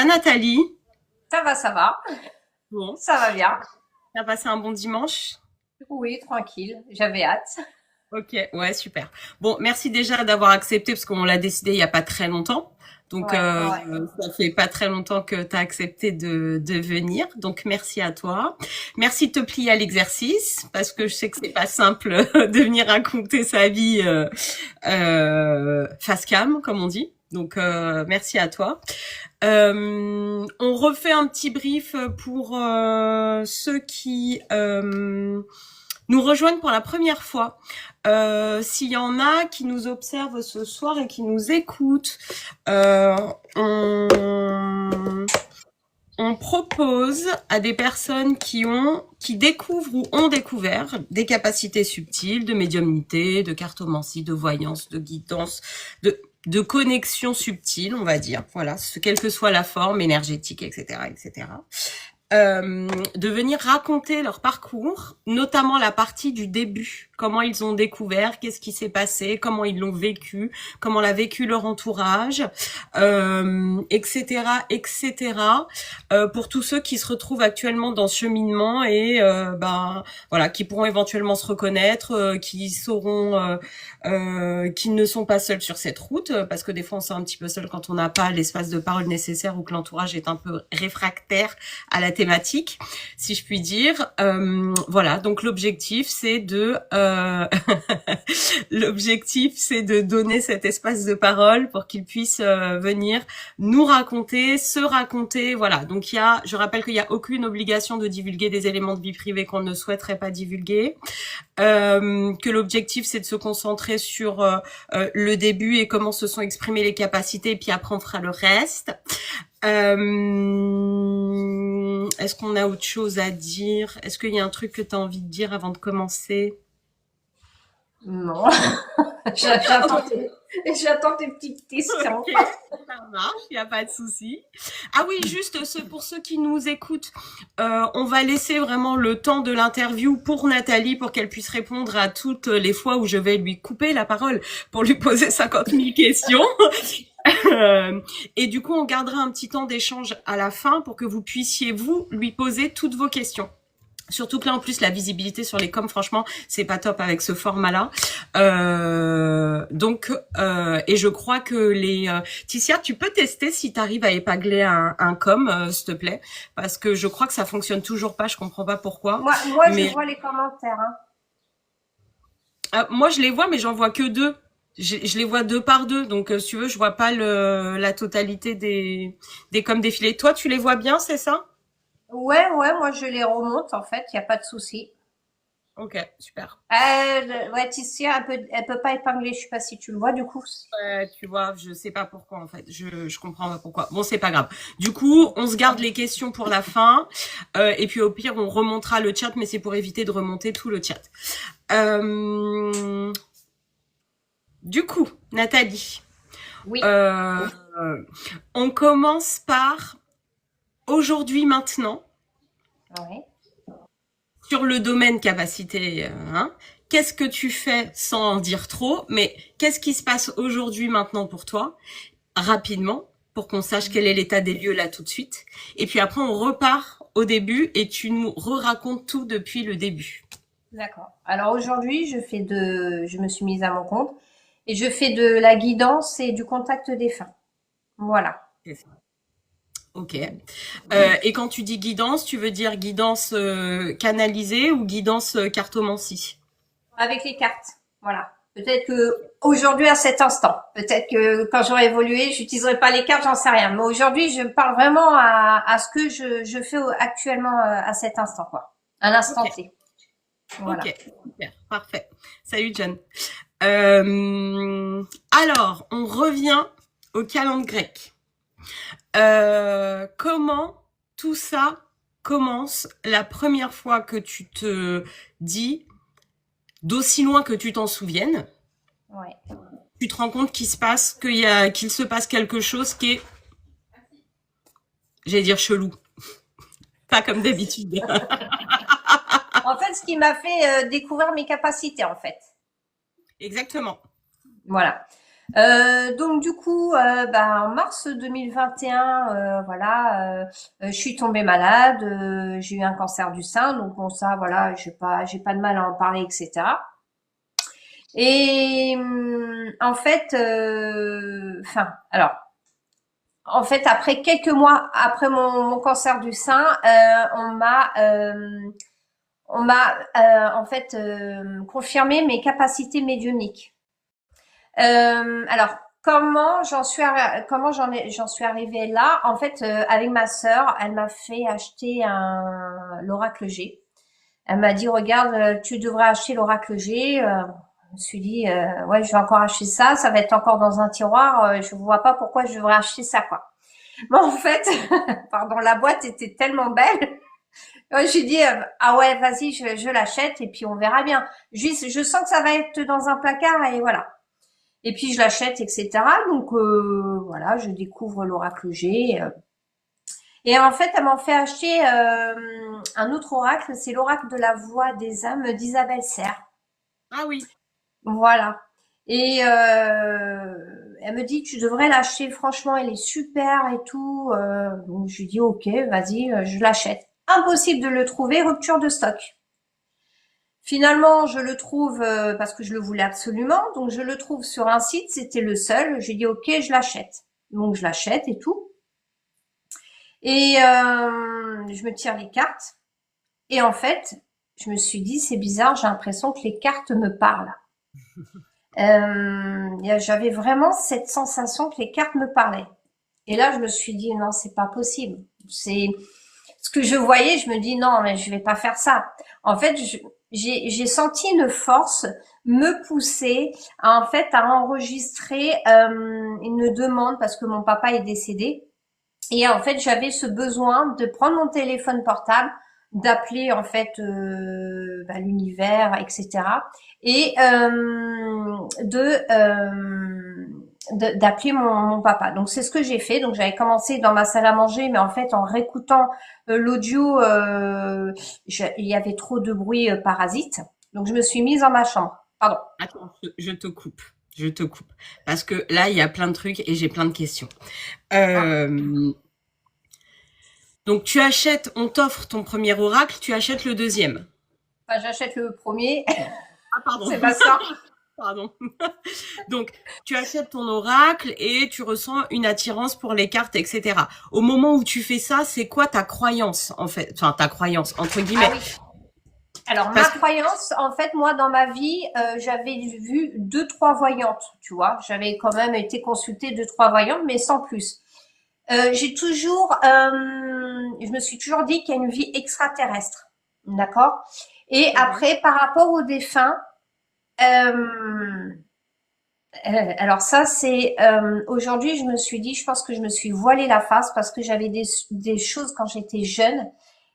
va Nathalie? Ça va, Bon, ça va bien. t'as passé un bon dimanche? Oui, tranquille, j'avais hâte. Ok, ouais, super. Bon, merci déjà d'avoir accepté parce qu'on l'a décidé il y a pas très longtemps. Donc, Ouais, ouais. ça fait pas très longtemps que tu as accepté de venir. Donc, merci à toi. Merci de te plier à l'exercice parce que je sais que c'est pas simple de venir raconter sa vie face cam, comme on dit. Donc, merci à toi. On refait un petit brief pour ceux qui nous rejoignent pour la première fois. S'il y en a qui nous observent ce soir et qui nous écoutent, euh, on, on propose à des personnes qui découvrent ou ont découvert des capacités subtiles de médiumnité, de cartomancie, de voyance, de guidance, de connexion subtile, on va dire. Voilà, quelle que soit la forme énergétique, etc., etc. De venir raconter leur parcours, notamment la partie du début, comment ils ont découvert, qu'est-ce qui s'est passé, comment ils l'ont vécu, comment l'a vécu leur entourage, etc., etc. Pour tous ceux qui se retrouvent actuellement dans ce cheminement et voilà, qui pourront éventuellement se reconnaître, qui sauront qu'ils ne sont pas seuls sur cette route, parce que des fois on se sent un petit peu seul quand on n'a pas l'espace de parole nécessaire ou que l'entourage est un peu réfractaire à la thématique, si je puis dire. Voilà, donc l'objectif c'est de l'objectif c'est de donner cet espace de parole pour qu'ils puissent venir nous raconter, se raconter. Voilà, donc je rappelle qu'il y a aucune obligation de divulguer des éléments de vie privée qu'on ne souhaiterait pas divulguer. Que l'objectif c'est de se concentrer sur le début et comment se sont exprimées les capacités, et puis après on fera le reste. Est-ce qu'on a autre chose à dire? Est-ce qu'il y a un truc que tu as envie de dire avant de commencer? Non, j'attends j'attends tes petites questions. Ok, ça marche, il n'y a pas de souci. Ah oui, juste pour ceux qui nous écoutent, on va laisser vraiment le temps de l'interview pour Nathalie, pour qu'elle puisse répondre à toutes les fois où je vais lui couper la parole pour lui poser 50 000 questions. Et du coup, on gardera un petit temps d'échange à la fin pour que vous puissiez, vous, lui poser toutes vos questions. Surtout que là, en plus, la visibilité sur les coms, franchement, c'est pas top avec ce format-là. Et je crois que Ticia, tu peux tester si tu arrives à épingler un com, s'il te plaît, parce que je crois que ça fonctionne toujours pas. Je comprends pas pourquoi. Moi, je Mais vois les commentaires, hein. moi, je les vois, mais j'en vois que deux. Je les vois deux par deux, donc si tu veux, je vois pas la totalité des coms défilés. Toi, tu les vois bien, c'est ça? Ouais, ouais, moi je les remonte en fait, il y a pas de souci. Ok, super. Ouais, Ticia, elle peut pas épingler, je sais pas si tu le vois du coup. Tu vois, je sais pas pourquoi en fait. Je comprends pas pourquoi. Bon, c'est pas grave. Du coup, on se garde les questions pour la fin. Et puis au pire, on remontera le chat, mais c'est pour éviter de remonter tout le chat. Du coup, Nathalie, Oui, euh, on commence par aujourd'hui maintenant ouais. sur le domaine capacité. Hein. Qu'est-ce que tu fais sans en dire trop, mais qu'est-ce qui se passe aujourd'hui maintenant pour toi? Rapidement pour qu'on sache quel est l'état des lieux là tout de suite. Et puis après, on repart au début et tu nous re-racontes tout depuis le début. D'accord. Alors aujourd'hui, je me suis mise à mon compte et je fais de la guidance et du contact défunt. Voilà. Ok. Et quand tu dis guidance, tu veux dire guidance canalisée ou guidance cartomancie? Avec les cartes. Voilà. Peut-être que aujourd'hui à cet instant, peut-être que quand j'aurai évolué, j'utiliserai pas les cartes, j'en sais rien. Mais aujourd'hui, je parle vraiment à ce que je fais actuellement à cet instant, quoi. À l'instant Ok. T. Voilà. Ok. Super. Parfait. Salut John. Alors, on revient au calendrier grec. Comment tout ça commence la première fois que tu te dis, d'aussi loin que tu t'en souviennes, Ouais. tu te rends compte qu'il se passe quelque chose qui est, j'allais dire chelou, pas comme d'habitude. En fait, ce qui m'a fait découvrir mes capacités, en fait. Exactement. Voilà. Donc du coup, en mars 2021, voilà, je suis tombée malade, j'ai eu un cancer du sein, donc bon ça, voilà, j'ai pas de mal à en parler, etc. Et en fait, en fait, après quelques mois après mon cancer du sein, on m'a en fait confirmé mes capacités médiumniques. Alors j'en suis arrivée là. En fait, avec ma sœur, elle m'a fait acheter l'oracle G. Elle m'a dit regarde, tu devrais acheter l'oracle G. Je me suis dit ouais, je vais encore acheter ça. Ça va être encore dans un tiroir. Je vois pas pourquoi je devrais acheter ça quoi. Mais en fait, pardon, la boîte était tellement belle. Ouais, j'ai dit ah ouais, vas-y, je l'achète et puis on verra bien. Juste, je sens que ça va être dans un placard et voilà. Et puis je l'achète, etc. Donc voilà, je découvre l'oracle G. Et en fait, elle m'en fait acheter un autre oracle, c'est l'oracle de la voix des âmes d'Isabelle Serre. Ah oui. Voilà. Et elle me dit, tu devrais l'acheter, franchement, elle est super et tout. Donc je lui dis, ok, vas-y, je l'achète. Impossible de le trouver, rupture de stock. Finalement, je le trouve parce que je le voulais absolument, donc je le trouve sur un site, c'était le seul. J'ai dit ok, je l'achète. Donc je l'achète et tout. Et je me tire les cartes. Et en fait, je me suis dit c'est bizarre, j'ai l'impression que les cartes me parlent. J'avais vraiment cette sensation que les cartes me parlaient. Et là, je me suis dit non, c'est pas possible. C'est ce que je voyais, je me dis non, mais je vais pas faire ça. En fait, j'ai senti une force me pousser en fait à enregistrer une demande parce que mon papa est décédé et en fait j'avais ce besoin de prendre mon téléphone portable, d'appeler en fait l'univers, etc. et d'appeler mon papa. Donc c'est ce que j'ai fait. Donc j'avais commencé dans ma salle à manger, mais en fait en réécoutant l'audio, il y avait trop de bruit parasite. Donc je me suis mise dans ma chambre. Pardon. Attends, je te coupe. Je te coupe. Parce que là, il y a plein de trucs et j'ai plein de questions. Euh, donc tu achètes, on t'offre ton premier oracle, tu achètes le deuxième. Enfin, j'achète le premier. Ah pardon. C'est ma soeur. Pardon. Donc, tu achètes ton oracle et tu ressens une attirance pour les cartes, etc. Au moment où tu fais ça, c'est quoi ta croyance, en fait? Enfin, ta croyance, entre guillemets. Ah oui. Alors ma croyance, en fait, moi dans ma vie, j'avais vu 2, 3 voyantes, tu vois. J'avais quand même été consultée 2, 3 voyantes, mais sans plus. Je me suis toujours dit qu'il y a une vie extraterrestre, d'accord. Et après, par rapport aux défunts, alors ça c'est aujourd'hui, je me suis dit, je pense que je me suis voilé la face parce que j'avais des choses quand j'étais jeune.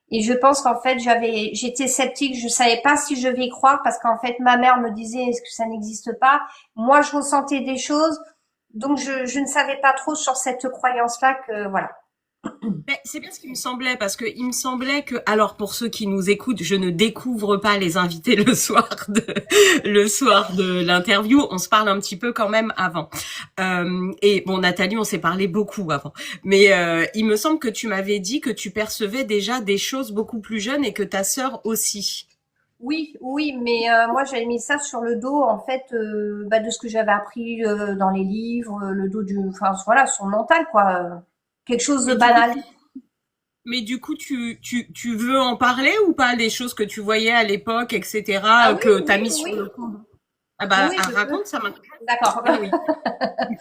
Et je pense qu'en fait, j'étais sceptique, je savais pas si je vais y croire parce qu'en fait, ma mère me disait est-ce que ça n'existe pas? Moi, je ressentais des choses, donc je ne savais pas trop sur cette croyance-là que voilà. Mais c'est bien ce qui me semblait, parce que il me semblait que, alors pour ceux qui nous écoutent, je ne découvre pas les invités le soir de l'interview. On se parle un petit peu quand même avant. Et bon, Nathalie, on s'est parlé beaucoup avant. Mais il me semble que tu m'avais dit que tu percevais déjà des choses beaucoup plus jeunes et que ta sœur aussi. Oui, oui, mais moi j'avais mis ça sur le dos en fait de ce que j'avais appris dans les livres, le dos enfin voilà, sur le mental quoi, quelque chose de Mais du coup, banal. tu veux en parler ou pas, des choses que tu voyais à l'époque, Ah etc., oui, que t'as oui, mis sur oui, le compte? Ah bah, oui, je peux. raconte, ça m'intéresse D'accord. super, oui.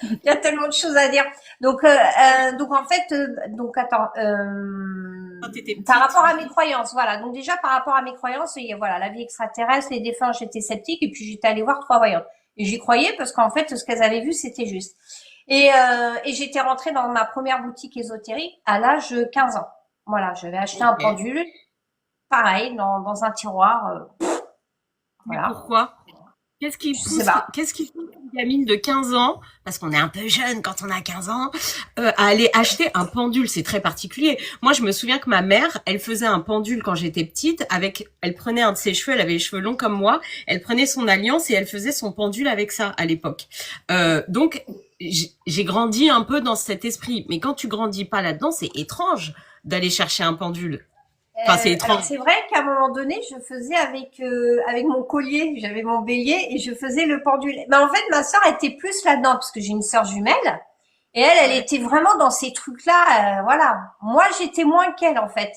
Il y a tellement de choses à dire. Donc en fait, donc attends, Quand t'étais par petite. rapport à mes croyances, voilà. Donc déjà par rapport à mes croyances, il y a voilà la vie extraterrestre, les défunts, j'étais sceptique et puis j'étais allée voir 3 voyantes. Et j'y croyais parce qu'en fait ce qu'elles avaient vu c'était juste. Et j'étais rentrée dans ma première boutique ésotérique à l'âge de 15 ans. Voilà, j'avais acheté un Ok. pendule, pareil dans un tiroir, Mais voilà. pourquoi? Je sais pas. Qu'est-ce qui pousse une gamine de 15 ans, parce qu'on est un peu jeune quand on a 15 ans, à aller acheter un pendule? C'est très particulier. Moi, je me souviens que ma mère, elle faisait un pendule quand j'étais petite elle prenait un de ses cheveux, elle avait les cheveux longs comme moi, elle prenait son alliance et elle faisait son pendule avec ça à l'époque. Donc, j'ai grandi un peu dans cet esprit. Mais quand tu grandis pas là-dedans, c'est étrange d'aller chercher un pendule. Enfin, c'est Alors étrange. c'est vrai qu'à un moment donné, je faisais avec mon collier, j'avais mon bélier et je faisais le pendule. Mais en fait, ma sœur était plus là-dedans parce que j'ai une sœur jumelle et elle Ouais. était vraiment dans ces trucs-là. Voilà. Moi, j'étais moins qu'elle en fait.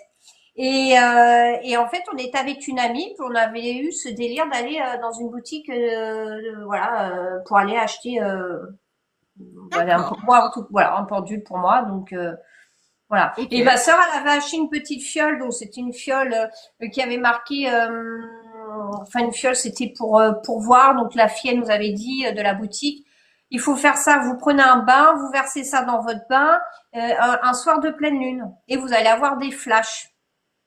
Et en fait, on était avec une amie, puis on avait eu ce délire d'aller dans une boutique, voilà, pour aller acheter, voilà, D'accord. moi, voilà, un pendule pour moi. Donc voilà. Et ma Ok. sœur, elle avait acheté une petite fiole, donc c'était une fiole qui avait marqué, enfin une fiole, c'était pour voir. Donc la fille, elle nous avait dit de la boutique, il faut faire ça. Vous prenez un bain, vous versez ça dans votre bain un soir de pleine lune, et vous allez avoir des flashs.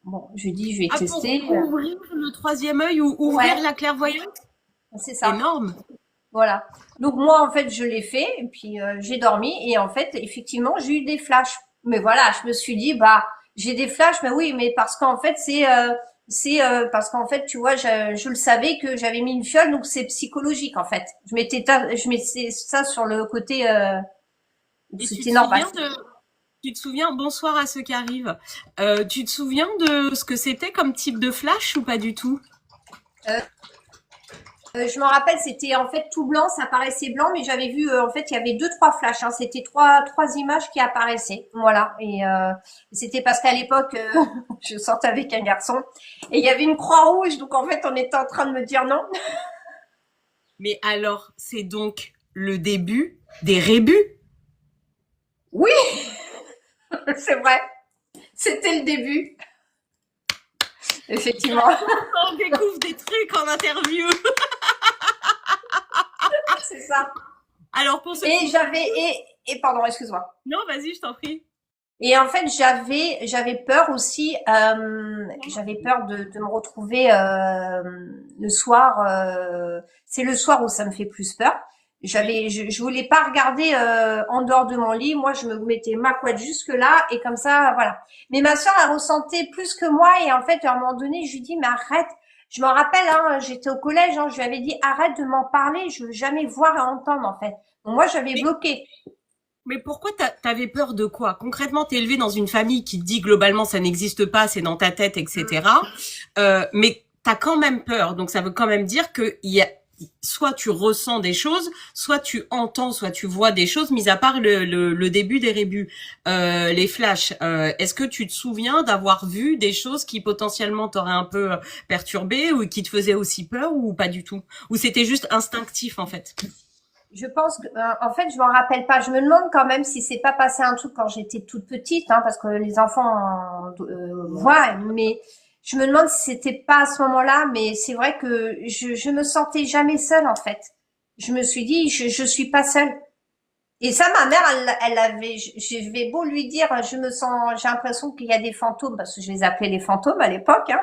Bon, je dis, je vais Ah, pour tester. ouvrir le troisième œil ou ouvrir Ouais, la clairvoyance? c'est ça. Énorme. Voilà. Donc moi, en fait, je l'ai fait, et puis j'ai dormi, et en fait, effectivement, j'ai eu des flashs. Mais voilà, je me suis dit, bah, j'ai des flashs, mais oui, mais parce qu'en fait, c'est parce qu'en fait, tu vois, je le savais que j'avais mis une fiole, donc c'est psychologique, en fait. Je mettais ça sur le côté, Et c'était normal. tu te souviens, bonsoir à ceux qui arrivent. Tu te souviens de ce que c'était comme type de flash ou pas du tout? Euh, je me rappelle, c'était en fait tout blanc, ça paraissait blanc, mais j'avais vu en fait il y avait deux trois flashs, hein, c'était trois images qui apparaissaient, voilà. Et c'était parce qu'à l'époque je sortais avec un garçon et il y avait une croix rouge, donc en fait on était en train de me dire non. Mais alors, c'est donc le début des rébus. Oui, c'est vrai, c'était le début, effectivement. On découvre des trucs en interview. C'est ça. Alors pour ceux Et qui... j'avais et pardon, excuse-moi. Non, vas-y, je t'en prie. Et en fait, j'avais peur aussi, j'avais peur de me retrouver le soir. C'est le soir où ça me fait plus peur. Oui. Je voulais pas regarder en dehors de mon lit. Moi, je me mettais ma couette jusque là et comme ça, voilà. Mais ma sœur, elle ressentait plus que moi et en fait, à un moment donné, je lui dis mais arrête. Je me rappelle, hein, j'étais au collège, hein, je lui avais dit arrête de m'en parler. Je veux jamais voir et entendre en fait. Donc moi, j'avais Mais, bloqué. mais pourquoi t'avais peur de quoi? Concrètement, t'es élevé dans une famille qui te dit globalement ça n'existe pas, c'est dans ta tête, etc. Mais t'as quand même peur. Donc ça veut quand même dire que soit tu ressens des choses, soit tu entends, soit tu vois des choses, mis à part le début des rébus, les flashs. Est-ce que tu te souviens d'avoir vu des choses qui potentiellement t'auraient un peu perturbé ou qui te faisaient aussi peur ou pas du tout? Ou c'était juste instinctif en fait? Je pense que, en fait, je m'en rappelle pas. Je me demande quand même si c'est pas passé un truc quand j'étais toute petite, hein, parce que les enfants voient. Mais je me demande si c'était pas à ce moment-là. Mais c'est vrai que je me sentais jamais seule en fait. Je me suis dit, je suis pas seule. Et ça, ma mère, elle avait. Je vais beau lui dire, je me sens, j'ai l'impression qu'il y a des fantômes parce que je les appelais les fantômes à l'époque. Hein.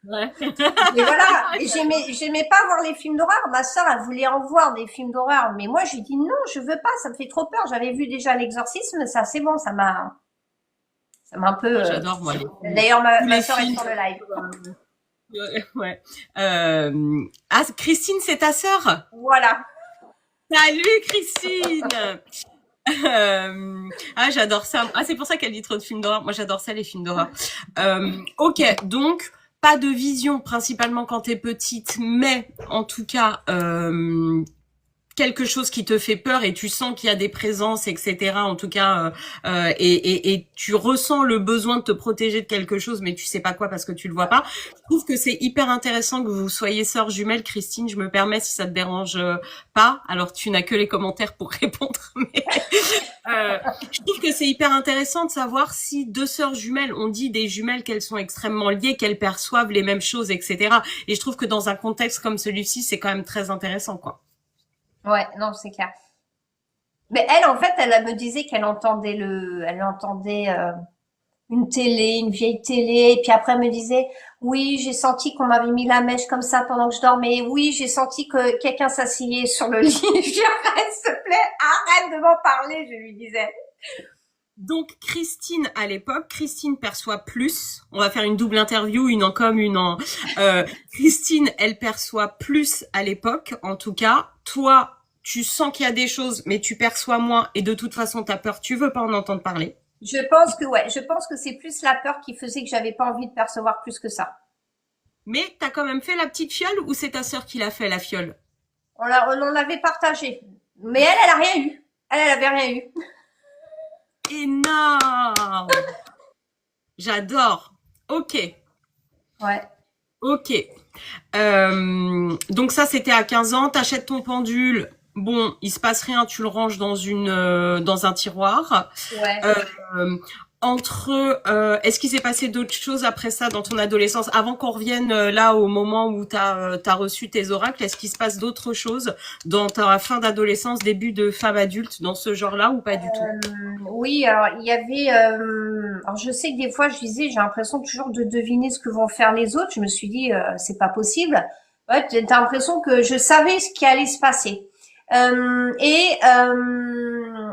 Ouais. Et voilà, et j'aimais pas voir les films d'horreur. Ma sœur, elle voulait en voir des films d'horreur, mais moi, je lui dis non, je veux pas, ça me fait trop peur. J'avais vu déjà l'exorcisme, ça, c'est bon, ça m'a un peu. Moi, j'adore moi D'ailleurs, tous ma les sœur est films. sur le live. Ouais. Ah, Christine, c'est ta sœur? Voilà. Salut Christine. Ah, j'adore ça. Ah, c'est pour ça qu'elle dit trop de films d'horreur. Moi, j'adore ça, les films d'horreur. Ok, donc pas de vision principalement quand t'es petite, mais en tout cas quelque chose qui te fait peur et tu sens qu'il y a des présences, etc. En tout cas, et tu ressens le besoin de te protéger de quelque chose, mais tu sais pas quoi parce que tu le vois pas. Je trouve que c'est hyper intéressant que vous soyez sœurs jumelles, Christine. Je me permets si ça te dérange pas. Alors tu n'as que les commentaires pour répondre, mais je trouve que c'est hyper intéressant de savoir si deux sœurs jumelles, on dit des jumelles qu'elles sont extrêmement liées, qu'elles perçoivent les mêmes choses, etc. Et je trouve que dans un contexte comme celui-ci, c'est quand même très intéressant, quoi. Ouais, non, c'est clair. Mais elle, en fait, elle me disait qu'elle entendait elle entendait une télé, une vieille télé, et puis après elle me disait, Oui, j'ai senti qu'on m'avait mis la mèche comme ça pendant que je dormais. Oui, j'ai senti que quelqu'un s'asseyait sur le lit. Je lui ai arrête, s'il te plaît, arrête de m'en parler, je lui disais. Donc Christine à l'époque, Christine perçoit plus. On va faire une double interview, une en com, une en. Christine, elle perçoit plus à l'époque, en tout cas. Toi, tu sens qu'il y a des choses, mais tu perçois moins. Et de toute façon, t'as peur, tu veux pas en entendre parler. Je pense que ouais, je pense que c'est plus la peur qui faisait que j'avais pas envie de percevoir plus que ça. Mais t'as quand même fait la petite fiole ou c'est ta sœur qui l'a fait la fiole? On en avait partagé. Mais elle a rien eu. Elle avait rien eu. Énorme. J'adore. Ok, Ouais. ok. Donc ça, c'était à 15 ans. T'achètes ton pendule. Bon, il se passe rien. Tu le ranges dans un tiroir. Ouais. Euh, est-ce qu'il s'est passé d'autres choses après ça dans ton adolescence, avant qu'on revienne là au moment où t'as reçu tes oracles? Est-ce qu'il se passe d'autres choses dans ta fin d'adolescence, début de femme adulte, dans ce genre-là ou pas du tout? Oui, alors il y avait. Alors je sais que des fois je disais, j'ai l'impression toujours de deviner ce que vont faire les autres. Je me suis dit, c'est pas possible. Ouais, t'as l'impression que je savais ce qui allait se passer.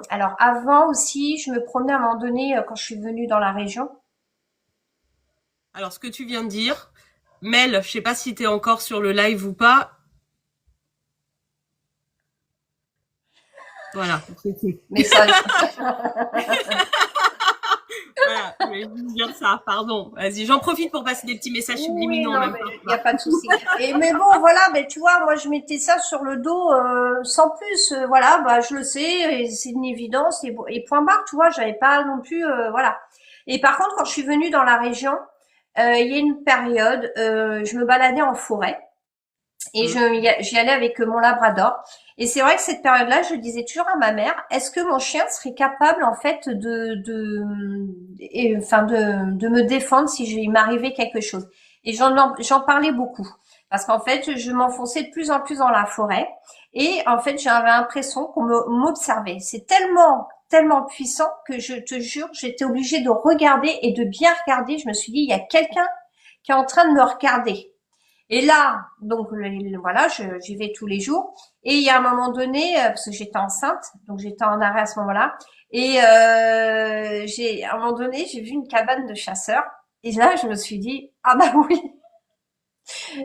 Alors avant aussi, je me promenais à un moment donné quand je suis venue dans la région. Alors, ce que tu viens de dire, Mel, je sais pas si t'es encore sur le live ou pas. Voilà, c'est tout. Message. Voilà, je voulais juste dire ça, pardon. Vas-y, j'en profite pour passer des petits messages Oui, subliminaux en non, même mais temps. il n'y a pas de souci. Mais bon, voilà, mais tu vois, moi je mettais ça sur le dos sans plus. Voilà, bah je le sais, et c'est une évidence et point barre. Tu vois, j'avais pas non plus, voilà. Et par contre, quand je suis venue dans la région, il y a une période, je me baladais en forêt. Et Mm. j'y allais avec mon labrador. Et c'est vrai que cette période-là, je disais toujours à ma mère, est-ce que mon chien serait capable, en fait, enfin, de me défendre si il m'arrivait quelque chose? Et j'en parlais beaucoup. Parce qu'en fait, je m'enfonçais de plus en plus dans la forêt. Et en fait, j'avais l'impression qu'on m'observait. C'est tellement puissant que je te jure, j'étais obligée de regarder et de bien regarder. Je me suis dit, il y a quelqu'un qui est en train de me regarder. Et là, donc voilà, j'y vais tous les jours. Et il y a un moment donné, parce que j'étais enceinte, donc j'étais en arrêt à ce moment-là. Et à un moment donné, j'ai vu une cabane de chasseurs. Et là, je me suis dit, ah bah oui,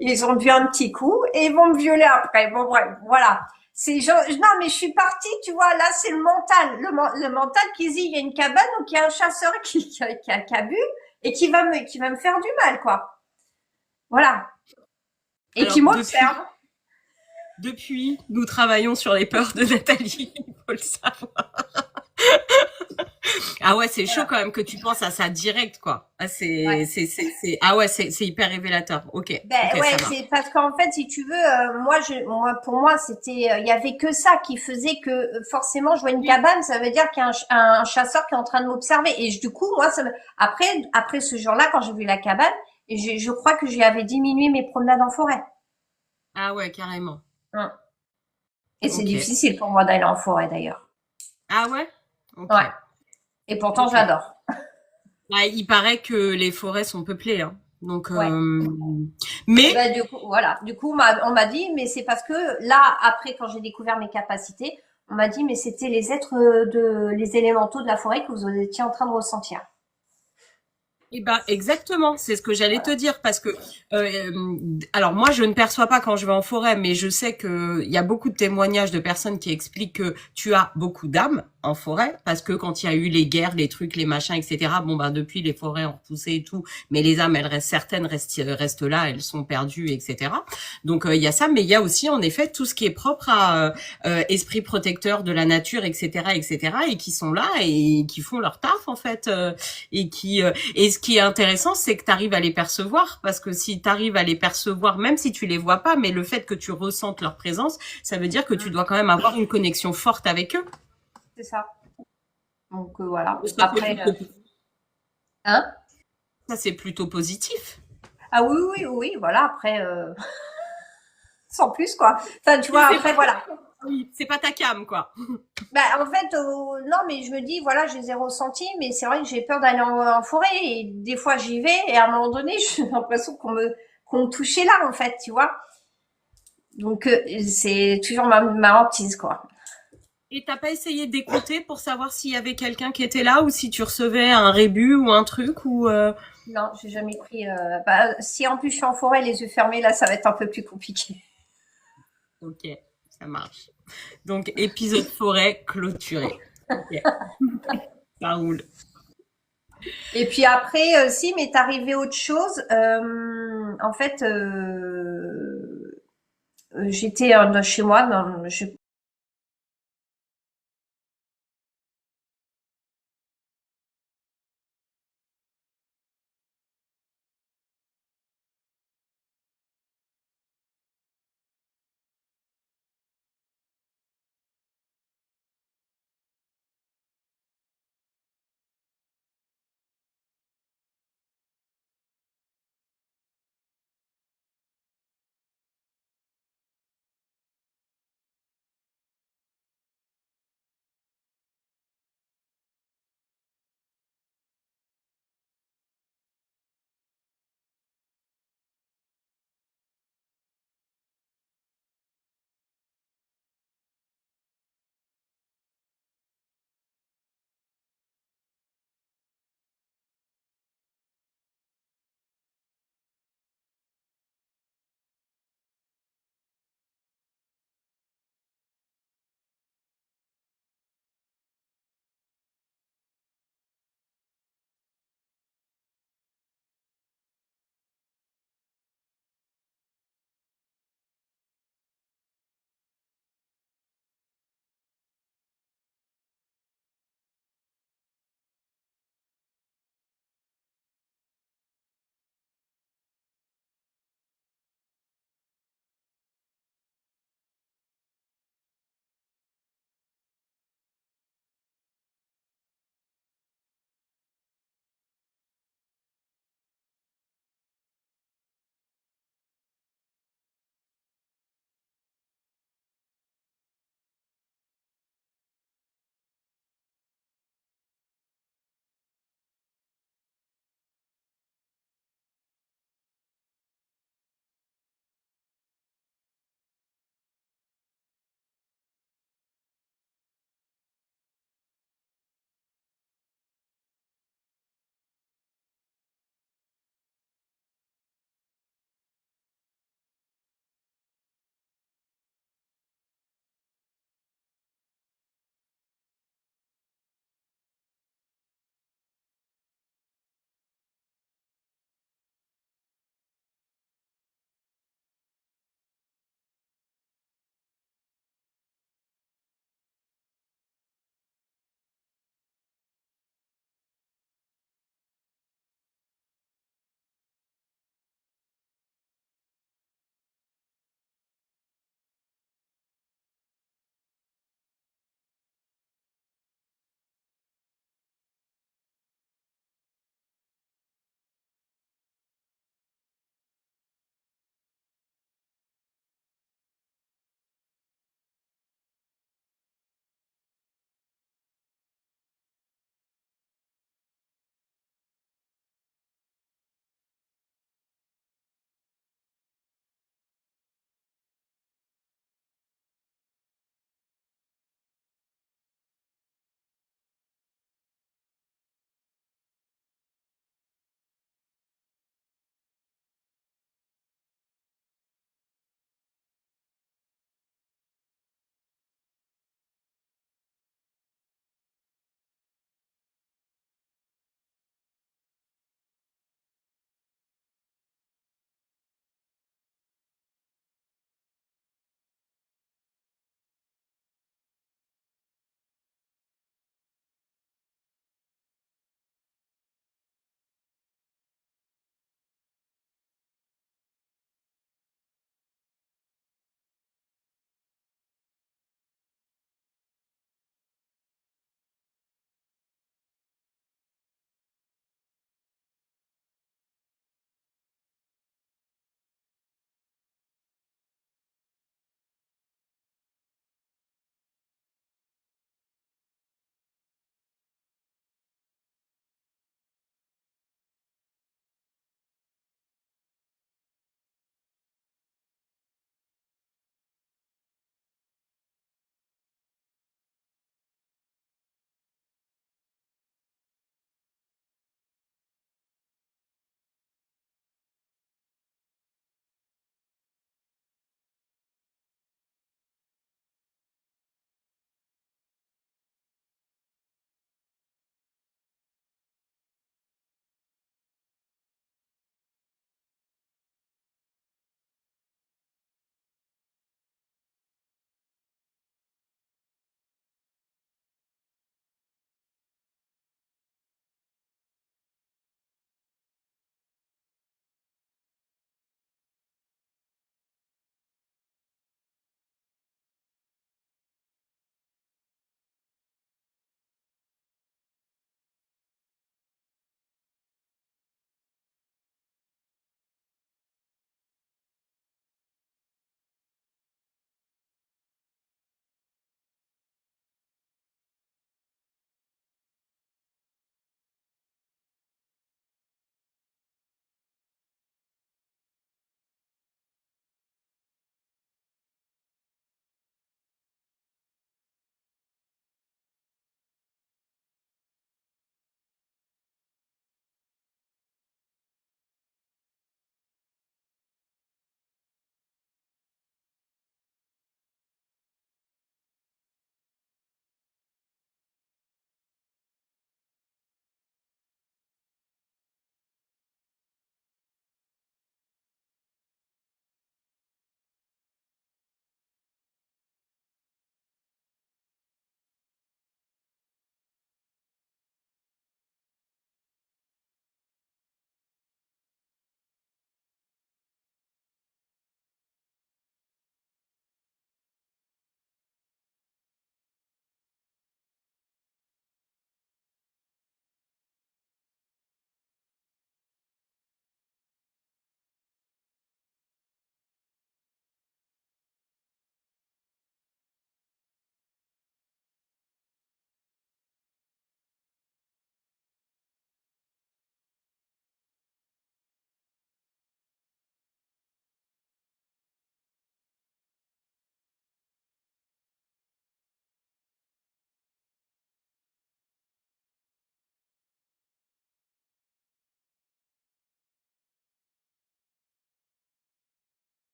ils ont bu un petit coup et ils vont me violer après. Bon bref, voilà. C'est genre, non mais je suis partie, tu vois, là c'est le mental, le mental qui dit il y a une cabane ou qu'il y a un chasseur qui a bu et qui va me faire du mal quoi. Voilà. Et Alors, qui m'observe. depuis, nous travaillons sur les peurs de Nathalie, il faut le savoir. Ah ouais, c'est chaud Voilà. quand même que tu penses à ça direct, quoi. Ah, Ouais. ah ouais, c'est hyper révélateur. Ok, Ben ok, ouais, ça va. c'est parce qu'en fait, si tu veux, pour moi, c'était, il y avait que ça qui faisait que forcément, je vois une Oui. cabane, ça veut dire qu'il y a un chasseur qui est en train de m'observer. Et du coup, moi, après ce jour-là, quand j'ai vu la cabane, je crois que j'avais diminué mes promenades en forêt. Ah ouais, carrément. Hum. Et c'est Ok. difficile pour moi d'aller en forêt d'ailleurs. Ah ouais? Ok, Ouais. Et pourtant, ok. j'adore. Bah, il paraît que les forêts sont peuplées, hein. Donc, Ouais. Et mais ben du coup, voilà. Du coup, on m'a dit, mais c'est parce que là, après, quand j'ai découvert mes capacités, on m'a dit, mais c'était les êtres les élémentaux de la forêt que vous étiez en train de ressentir. eh ben exactement, c'est ce que j'allais te Voilà. dire parce que alors moi je ne perçois pas quand je vais en forêt, mais je sais que il y a beaucoup de témoignages de personnes qui expliquent que tu as beaucoup d'âme en forêt parce que quand il y a eu les guerres, les trucs, les machins, etc. Bon ben depuis les forêts ont repoussé et tout, mais les âmes elles restent certaines restent là, elles sont perdues, etc. Donc il y a ça, mais il y a aussi en effet tout ce qui est propre à esprit protecteur de la nature, etc., etc. Et qui sont là et qui font leur taf en fait et qui et ce qui est intéressant, c'est que tu arrives à les percevoir, parce que si tu arrives à les percevoir, même si tu les vois pas, mais le fait que tu ressentes leur présence, ça veut dire que tu Mm. dois quand même avoir une connexion forte avec eux. C'est ça. Donc voilà. Ça, c'est Après, plutôt, hein? ça, c'est plutôt positif. Ah oui, voilà. Après, sans plus quoi. Enfin, tu vois. C'est Après, pas, voilà. Oui, c'est pas ta cam, quoi. Bah, en fait, non, mais je me dis, voilà, j'ai 0 centime, mais c'est vrai que j'ai peur d'aller en forêt, et des fois j'y vais, et à un moment donné, j'ai l'impression qu'on me touchait là, en fait, tu vois. Donc, c'est toujours ma hantise, quoi. Et t'as pas essayé d'écouter pour savoir s'il y avait quelqu'un qui était là ou si tu recevais un rébut ou un truc ou Non, j'ai jamais pris, bah, si en plus je suis en forêt, les yeux fermés, là, ça va être un peu plus compliqué. Ok, ça marche. Donc épisode forêt clôturé. Ok, ça roule. Et puis après, si, m'est arrivé autre chose. En fait, j'étais chez moi,